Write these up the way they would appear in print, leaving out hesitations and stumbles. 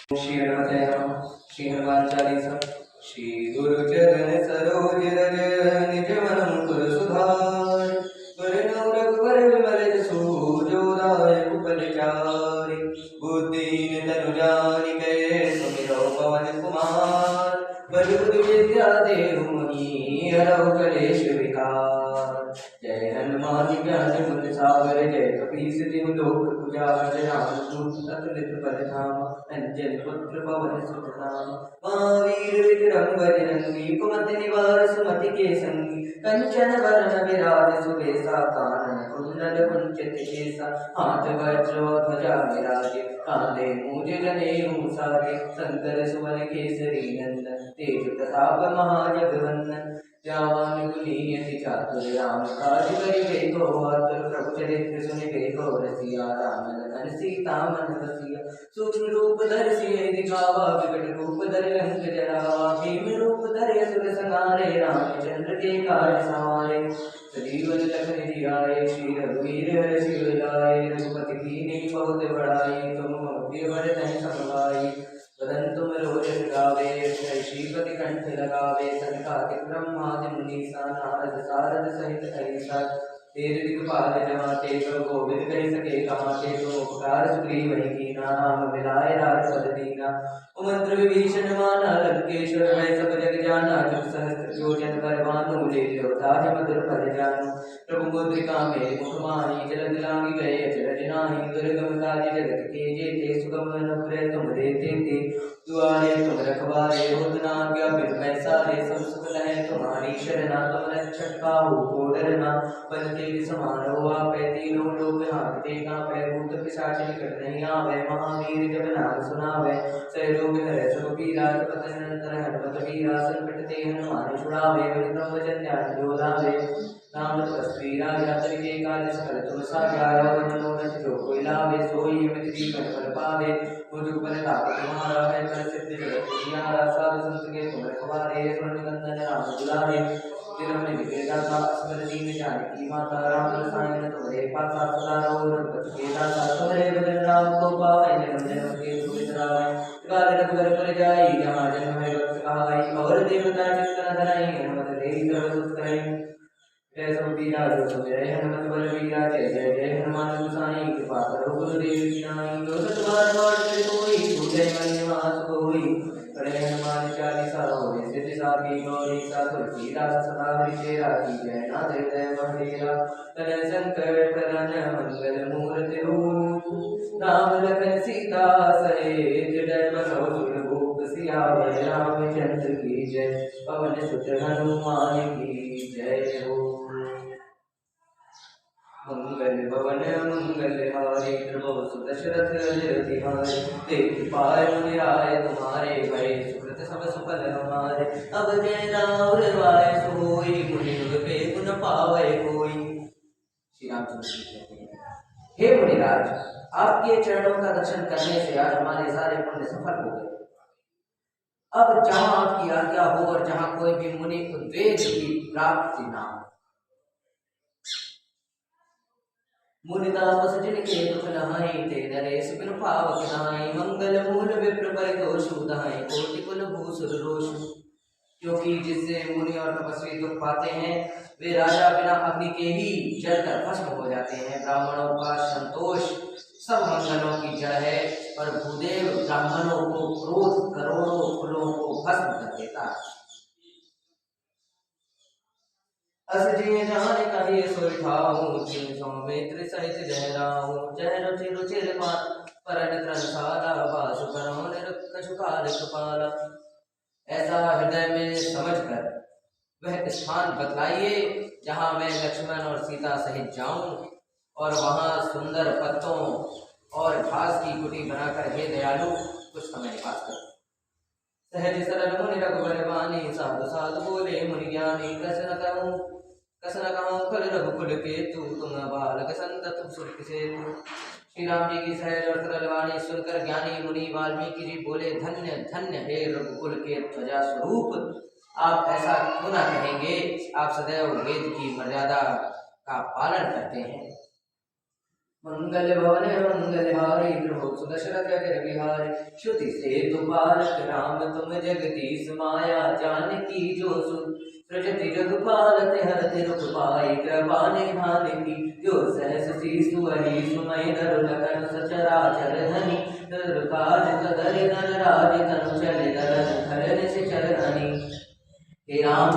श्री हनुमते नमः। श्री हनुमान चालीसा। श्री गुरु चरण सरोज रज निज मन मुकुर सुधार बरनउँ रघुबर विमल जसु जो दायक फल चारि बुद्धिहीन तनु जानिके सुमिरौ पवन कुमार बल बुद्धि विद्या देहु मोहि हरौ कलेश विकार जय हनुमान ज्ञान गुण सागर जय कपीस तिहु लोक उजागर रामदूत अतुलित बल धामा अंजन पुत्र पवन सुत नामा महावीर विक्रम बजरंगी कुमति निवार सुमति के संगी कंचन वरण विराज सुबेसा कानन कुंडल कुंचित केसा हाथ वज्र ध्वजा विराजे कांधे मूज जनेऊ साजे शंकर सुवन केसरी नंदन तेज प्रताप महाजगवंदन जावान गुनीयति चातुर राम काज करिबे को आतुर प्रभु चरित्र सुनिबे को रसिया राम लखन सीता मन बसिया सूक्ष्म रूप धरि सियहि दिखावा विकट रूप धरि लंक जरावा भीम रूप धरि असुर संहारे रामचंद्र के काज सवारे सजीवन लखन जियाए श्री रघुवीर हर्षि उर रघुपति कीन्ही बहुत बड़ाई तुम मम बड़तहि समगाई वदन तुम रोजस गावे श्रीपति कंठ लगावे सनकादिक ब्रह्मादि मुनीसा नारद सारद सहित ऐसा तेरे दिखपाल जमाते तो गोविंद कह सके कहाते तो उपकार सुग्रीव ही कीना राम मिलाए राजपद दीना उमंत्र विभीषण माना लंकेश्वर वै सब जग जाना जुग सहस्त्र योजन पर भानु लील्योताहि मधुर फल जानु प्रभु मुद्रिका मेरे मुख माहि जलधि लांघि गए अचरज नाहि दुर्गम काज जगत के जेते सुगम अनुग्रह तुम देते थे दुआरे तुम रखवारे होत न आज्ञा बिन पैसारे सब सुख लहै तुम्हारी शरणा तुम रक्षक काहू को डरना बल तेज समारो आपै तीनों लोक हांकते कांपै भूत पिशाच निकट नहीं आवे महावीर जब नाम सुनावे सै रोग हरै सब पीरा जपत निरंतर हनुमत वीरा संकट ते हनुमान छुड़ावे बलितम वचन ध्यान जो लावे नाम तपस्वी राजा तरिके काज सकल तुम साजा मनोरथ जो कोई लावे सोई अमित जीवन फल पावे मुझ पर ताप तुम्हारा है कर सिद्धि जगत तुम्हारा साधु संत के तुम रखवारे स्वर्ण नंदन राम दुलारे तिरुमनि विद्या का असवर दीन जानकी माता राम रसायन तुम्हारे पासा सदा रहो रघुपति के दासा तुम्हारे भजन राम को पावै जन्म जन्म के दुख बिसरावै काल रघुबर पुर जाई जहाँ जन्म है भक्त कहाई और देवता चित्त न धराई हनुमत देहि सर्व सुख करई जय सुबीरा जो सुमिरै हनुमत बल वीरा जय जय जय हनुमान गोसाई कृपा करो गुरुदेव की नाई जो सत बार बार करे कोई छूटै मन निवास कोई पढ़े हनुमान चालीसा होए सिद्धि साखी गौरी सा तुलसीदास सदा हरिचेरा की जय नाथ हृदय मंदिरा तनय संकट हरन मंगल मूर्ति रूप राम लखन सीता सहित जय बसो सुरभूप सियावर रामचंद्र की जय पवन सुत हनुमान की जय हो। मंगल भवन मंगल हारे प्रभु सुदशरथ अजर हारे देख पाए मुनिराय तुम्हारे भय सुकृत सब सुफल हमारे अब जय राम रवाय सोई मुनि पे गुण पावे कोई। श्री रामचंद्र जी कहते हैं, हे मुनिराज, आपके चरणों का दर्शन करने से आज हमारे सारे पुण्य सफल हो गए। अब जहां आपकी आज्ञा हो और जहां कोई भी मुनि उद्वेग की प्राप्ति ना हो, मुनिदास जिनके दुख नहाई ते नरेश बिनु पावक नाई मंगल मूल विप्र परितोष उदाई कोटि कुल भूसुर रोष। क्योंकि जिससे मुनि और तपस्वी दुख पाते हैं वे राजा बिना अग्नि के ही जलकर भस्म हो जाते हैं। ब्राह्मणों का संतोष सब मंगलों की जड़ है और भूदेव ब्राह्मणों को क्रोध करोड़ों कुलों को भस्म कर देता है। असजिए जाने कहिए सोई ठाऊं जिन सौमित्र सहित जहराऊं जय रुचि रुचिर परन क्रंसाला वासु करो निरुक्ष काल कृपाला। ऐसा हृदय में समझकर वह स्थान बतलाइए जहाँ मैं लक्ष्मण और सीता सहित जाऊं और वहाँ सुंदर पत्तों और घास की कुटी बनाकर हे दयालु कुछ समय निवास करूं। सहज सरल मुनि रघुबर वाणी साधु साधु बोले मुनि ज्ञानी कसन कहूँ फल रघुकुल के तू तुम बालक संतत सुख से। श्री राम जी की सहज और सरल वाणी सुनकर ज्ञानी मुनि वाल्मीकि जी बोले, धन्य धन्य हे रघुकुल के ध्वजा स्वरूप, आप ऐसा क्यों ना कहेंगे, आप सदैव वेद की मर्यादा का पालन करते हैं। मंगल भवन मंगलहारी प्रभु सुदशरथ जय विहारी। श्रुति से तुपालक राम तुम जगदीश माया जानकी जो सुन सृजति जगपाल हरति रुख पाई कृपा निधान की। जो सहस शीसु वही सुमय धरु लखन सचराचर धनी धर काज कदर नर राज तनु चले दरन धरन से चरनी। हे राम,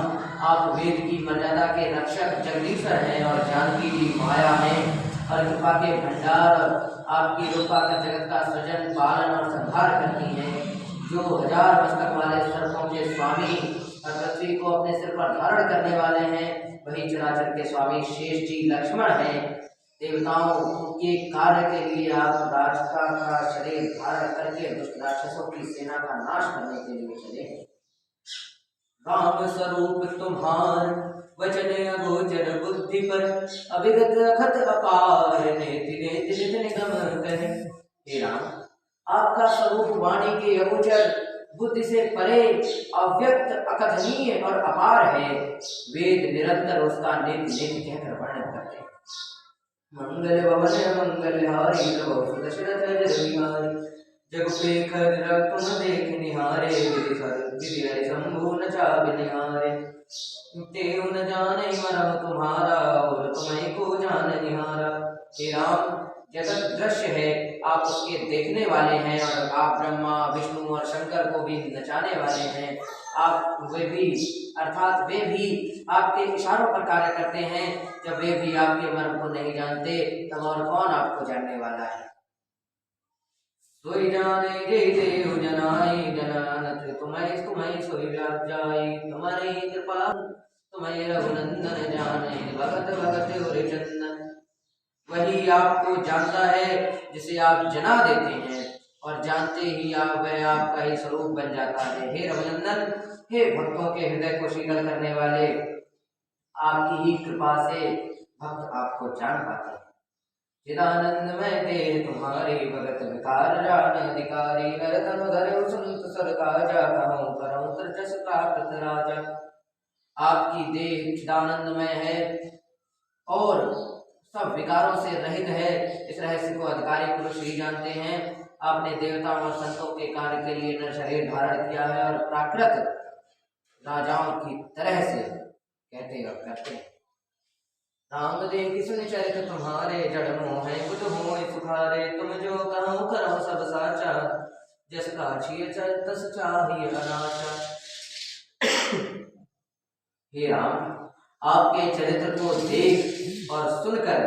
आप वेद की मर्यादा के रक्षक जगदीश्वर हैं और जानकी जी माया हैं और कृपा के भंडार और आपकी रूपा का जगत का सृजन पालन और संहार करती हैं। जो 1000 मस्तक वाले सर्पों के स्वामी और पृथ्वी को अपने सिर पर धारण करने वाले हैं, वही चराचर के स्वामी शेष जी लक्ष्मण हैं। देवताओं के कार्य के लिए आप राजका का शरीर धारण करके दुष्ट राक्षसों की सेना का नाश करने के लिए चले हैं। राम स्वरूप तुम्हार वचन अगोचर बुद्धि पर अभिगत अखत अपार नेति नेति नित निगम कहे। हे राम, आपका स्वरूप वाणी के अगोचर बुद्धि से परे अव्यक्त अकथनीय और अपार है। वेद निरंतर उसका नेति नेति कहकर वर्णन करते हैं। मंगल भवन मंगलहारी प्रभु सुदशरथ जय विहारी। जग प्रेखर तुम देख निहारे विधि हरि शंभु न चावि निहारे। तेहु न जाने मरम तुम्हारा और तुम्हें को जान निहारा। हे राम, जगत दृश्य है, आप उसके देखने वाले हैं और आप ब्रह्मा विष्णु और शंकर को भी नचाने वाले हैं। आप वे भी अर्थात वे भी आपके इशारों पर कार्य करते हैं। जब वे भी आपके मर्म को नहीं जानते तब और कौन आपको जानने वाला है। सोई जाने जे देहु जनाई जनानत तुम्हें तुम्हें सोई व्याप जाई। तुम्हारी कृपा तुम्हें रघुनंदन जाने भगत भगत और चंदन। वही आपको जानता है जिसे आप जना देते हैं और जानते ही आप वह आपका ही स्वरूप बन जाता है। हे रघुनंदन, हे भक्तों के हृदय को शीतल करने वाले, आपकी ही कृपा से भक्त आपको जान पाते हैं। चिदानंद में दे तुम्हारी भगत विकार जान अधिकारी। नरतन धरे सुनत सर काजा कहूँ करऊँ तरजस प्राकृत राजा। आपकी देह चिदानंद में है और सब विकारों से रहित है। इस रहस्य को अधिकारी पुरुष ही जानते हैं। आपने देवताओं और संतों के कार्य के लिए नर शरीर धारण किया है और प्राकृत राजाओं की तरह से कहते और करते हैं। राम देव की सुनि चरित तुम्हारे जड़ मोह कुट हो सुखारे। तुम जो कहो करो सब साचा जस काछिय तस चाहिए अनाचा। हे राम, आपके चरित्र को देख और सुनकर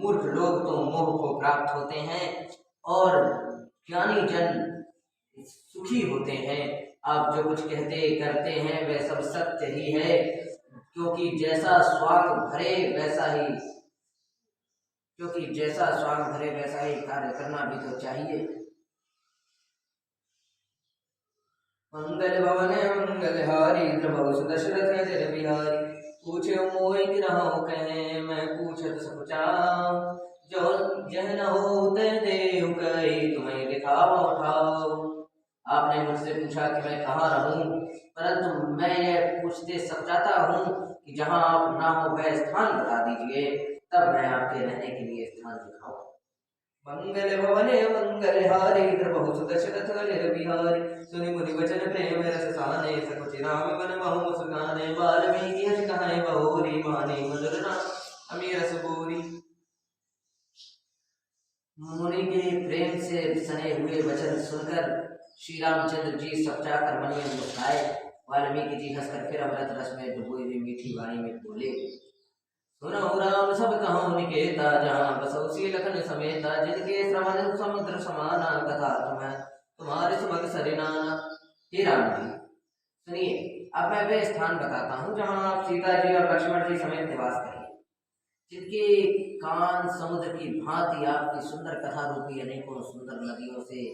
मूर्ख लोग तो मोह को प्राप्त होते हैं और ज्ञानी जन सुखी होते हैं। आप जो कुछ कहते करते हैं वह सब सत्य ही है, क्योंकि जैसा स्वांग भरे वैसा ही कार्य करना भी तो चाहिए। मंगल भवन मंगलहारी प्रभु सुदशरथ जय विहारी। पूछे मोहि किरहु कहे मैं पूछत सकुचाओ। जो जह न हो तह देहु कहि तुम्हें दिखाओ ठाओ। आपने मुझसे पूछा कि मैं कहाँ रहूं, परंतु मैं यह पूछते समझाता हूँ कि जहाँ आप ना हो वह स्थान बता दीजिए, तब मैं आपके रहने के लिए स्थान दिखाऊं। मंगल भवने मंगलहारी प्रभु सुदशरथ जय विहारी। सुनि मुनि वचन प्रेम रस साने सकुचि राम बन महु मुस्काने। वाल्मीकि हरि कहाए बहुरी माने मधुर नाम अमी रस बोरी। मुनि के प्रेम से सने हुए वचन सुनकर श्री रामचंद्र जी सपचाकर मन में मुस्काए। वाल्मीकि जी हंसकर फिर अमृत रस में डुबोई हुई मीठी वाणी में बोले। सुनो राम सब कहूँ निकेता जहाँ बसौसी लखन समेता। जिनके श्रवण समुद्र समाना कथा तुम्हारे सुभग सरिनाना। हे राम जी, सुनिए, अब मैं वह स्थान बताता हूँ जहाँ आप सीता जी और लक्ष्मण जी समेत निवास करें। जिनके कान समुद्र की भांति आपकी सुंदर कथा रूपी अनेकों सुंदर नदियों से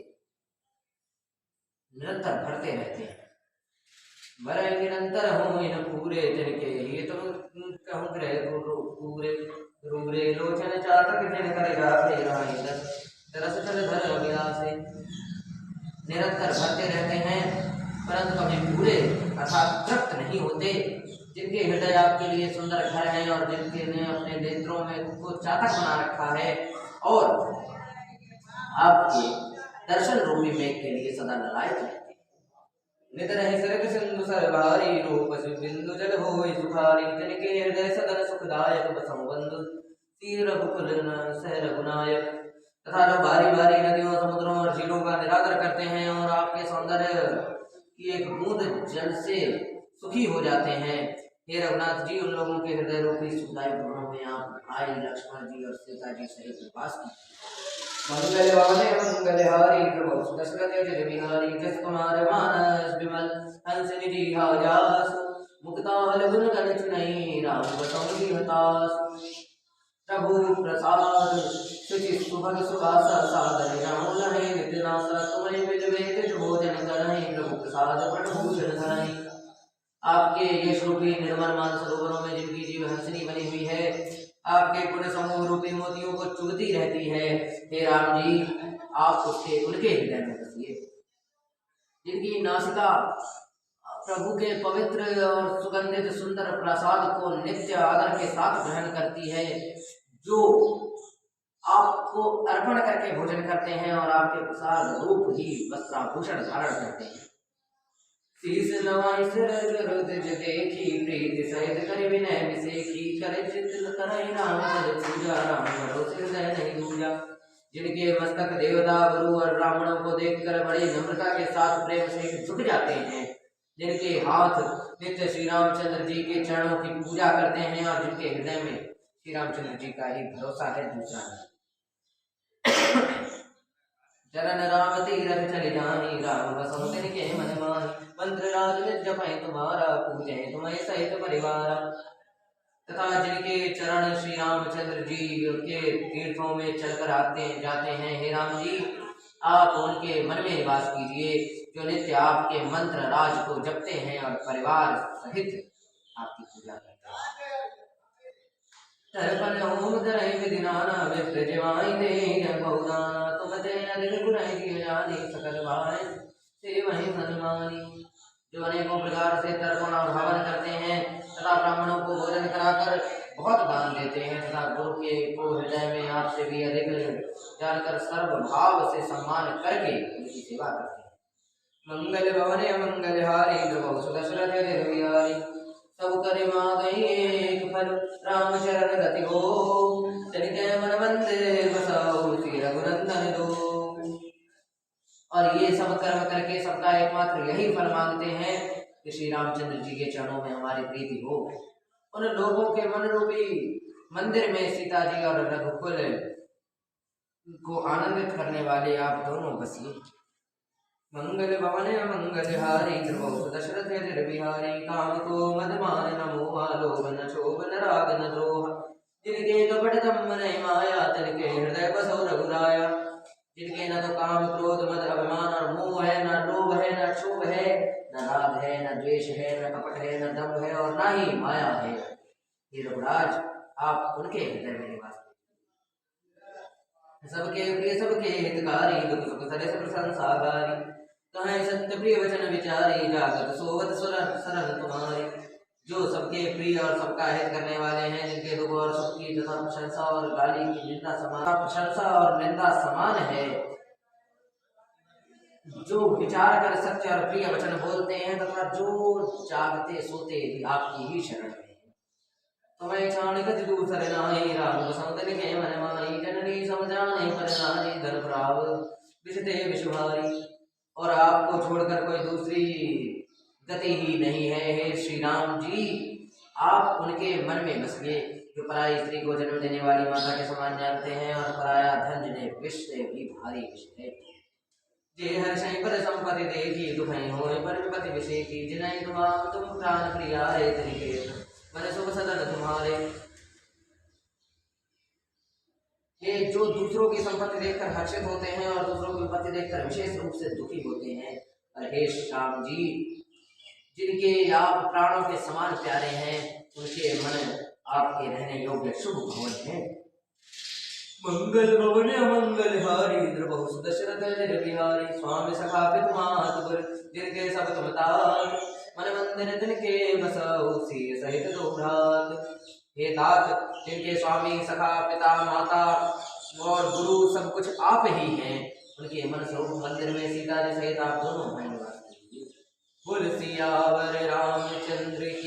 निरंतर भरते रहते हैं। वरय निरंतर हो इन पूरे जिनके ये तुम कहूँ ग्रह पूरे रूरे लोचन चातक जिन करेगा तरस चल धर अभिलाषे। निरंतर भरते रहते हैं परंतु कभी पूरे अर्थात तृप्त नहीं होते। जिनके हृदय आपके लिए सुंदर घर हैं और जिनके ने अपने नेत्रों में को चातक बना रखा है और आपके दर्शन रूपी मेघ के लिए सदा ललायत रहते हैं। नित रहि सरग सिंधु सरभारी रूप बिंदु जल होय सुखारी तिनके हृदय सदन सुखदायक बसम बंधु तीर रघुकुल सह रघुनायक। तथा जो बारी बारी नदियों समुद्रों और झीलों का निरादर करते हैं और आपके सौंदर्य की एक बूंद जल से सुखी हो जाते हैं, हे रघुनाथ जी, उन लोगों के हृदय रूपी सुखदायक भवनों में आप आई लक्ष्मण जी और सीता जी सहित निवास की। मंगल वाले मंगल हारी प्रभु दशरथ जय बिहारी जस कुमार मानस विमल हंस निधि हाजास मुक्ताल गुण गण चुनई राम बसंगी हतास। प्रभु प्रसाद शुचि सुभग सुवास सादर जाऊं लहे नित्य नासा तुम्हें मिल वेद भोजन करहि प्रभु प्रसाद पट भूषण धरहि। आपके यश रूपी निर्मल मान सरोवरों में जिनकी जीव हंसनी बनी हुई है, आपके पुण्य समूह रूपी मोतियों को चुगती रहती है, हे राम जी, आप उसके उनके हृदय में बसिए। जिनकी नासिका प्रभु के पवित्र और सुगंधित सुंदर प्रसाद को नित्य आदर के साथ ग्रहण करती है, जो आपको अर्पण करके भोजन करते हैं और आपके प्रसाद रूप ही वस्त्राभूषण धारण करते हैं। शीस नवाई सिर रुद्र देखी प्रीति सहित कर विनय विसेखी करे चित करहि राम पद पूजा राम भरोसे हृदय नहीं दूजा। जिनके मस्तक देवता गुरु और ब्राह्मणों को देखकर बड़ी नम्रता के साथ प्रेम से झुक जाते हैं, जिनके हाथ नित्य श्री रामचंद्र जी के चरणों की पूजा करते हैं और जिनके हृदय में श्री रामचंद्र जी का ही भरोसा है, दूसरा नहीं। चरण राम तीरथ चल जाहि राम बसहु तिनके मन माहि मंत्र राज निज जपहि तुम्हारा पूजै तुम्हें सहित परिवार। तथा जिनके चरण श्री रामचंद्र जी के तीर्थों में चलकर आते जाते हैं, हे राम जी, आप उनके मन में निवास कीजिए, जो नित्य आपके मंत्र राज को जपते हैं और परिवार सहित आपकी पूजा करते हैं। तर्पण होम धरहि विधि नाना विप्र जिवाहि देहि जग बहुदाना तुम ते अधिक गुणहि दियो जानि सकल भाय सेवहि सन्मानी। जो अनेकों प्रकार से तर्पण और हवन करते हैं तथा ब्राह्मणों को भोजन कराकर बहुत दान देते हैं तथा गुरु के को हृदय में आपसे भी अधिक जानकर सर्व भाव से सम्मान करके उनकी सेवा करते हैं। मंगल भवने मंगल हारी प्रभु सुदशरथ जय बिहारी सब करे मांगहि एक फल राम चरण रति हो तनिके मन मंदिर बसाओ श्री रघुनंदन दो। और ये सब कर्म करके सबका एकमात्र यही फल मांगते हैं कि श्री रामचंद्र जी के चरणों में हमारी प्रीति हो। उन लोगों के मन रूपी मंदिर में सीता जी और रघुकुल को आनंदित करने वाले आप दोनों बसिए। मंगल भवने मंगल हारी प्रभु दशरथ जय बिहारी काम को मद मान न मोहा लोभ न क्षोभ न राग न द्रोह जिनके कपट दम्भ नहीं माया तिनके हृदय बसो रघुराया। जिनके न तो काम क्रोध मद अभिमान और मोह है, न लोभ है, न क्षोभ है, न राग है, न द्वेष है, न कपट है, न दम्भ है और न ही माया है, हे रघुराज, आप उनके हृदय में निवास सबके प्रिय सबके हितकारी दुख सुख सरे सब संसारी कहें सत्य प्रिय वचन विचारी जागत सोवत सरल तुम्हारी। जो सबके प्रिय और सबका हित करने वाले हैं, जिनके दुख और सुख की तथा प्रशंसा और गाली की निंदा समान प्रशंसा और निंदा समान है, जो विचार कर सत्य और प्रिय वचन बोलते हैं तथा जो जागते सोते भी आपकी ही शरण में है। तुम्हें चाणिक दूसरे नाहि राम बसंतन के मन माही जननी समझाने पर नारी धन प्राव विषते विषभारी। और आपको छोड़कर कोई दूसरी गति ही नहीं है, हे श्री राम जी, आप उनके मन में बसिए जो पराई स्त्री को जन्म देने वाली माता के समान जानते हैं और पराया धन जिन्हें विष से भी भारी विष है। जे हर शय पद संपत्ति देखी दुखई होए पर विपति विषेखी जिनहि तुम प्राण प्रिया रे तनिके मन शुभ सदन तुम्हारे। ये जो दूसरों की संपत्ति देखकर हर्षित होते हैं और दूसरों की विपत्ति देखकर विशेष रूप से दुखी होते हैं, और हे श्याम जी, जिनके आप प्राणों के समान प्यारे हैं, उनके मन आपके रहने योग्य शुभ भवन है। मंगल भवन मंगल हारी द्रवहु सुदशरथ जय बिहारी स्वामी सखा पितु मातु जिनके सब तुम तात मन मंदिर तिनके बसहु सिय सहित दो भ्रात। हे तात, जिनके स्वामी सखा पिता माता और सब कुछ आप ही हैं। उनके मन स्वरूप मंदिर में सीता जी सहित आप दोनों भाई निवास कीजिए। बोल सियावर राम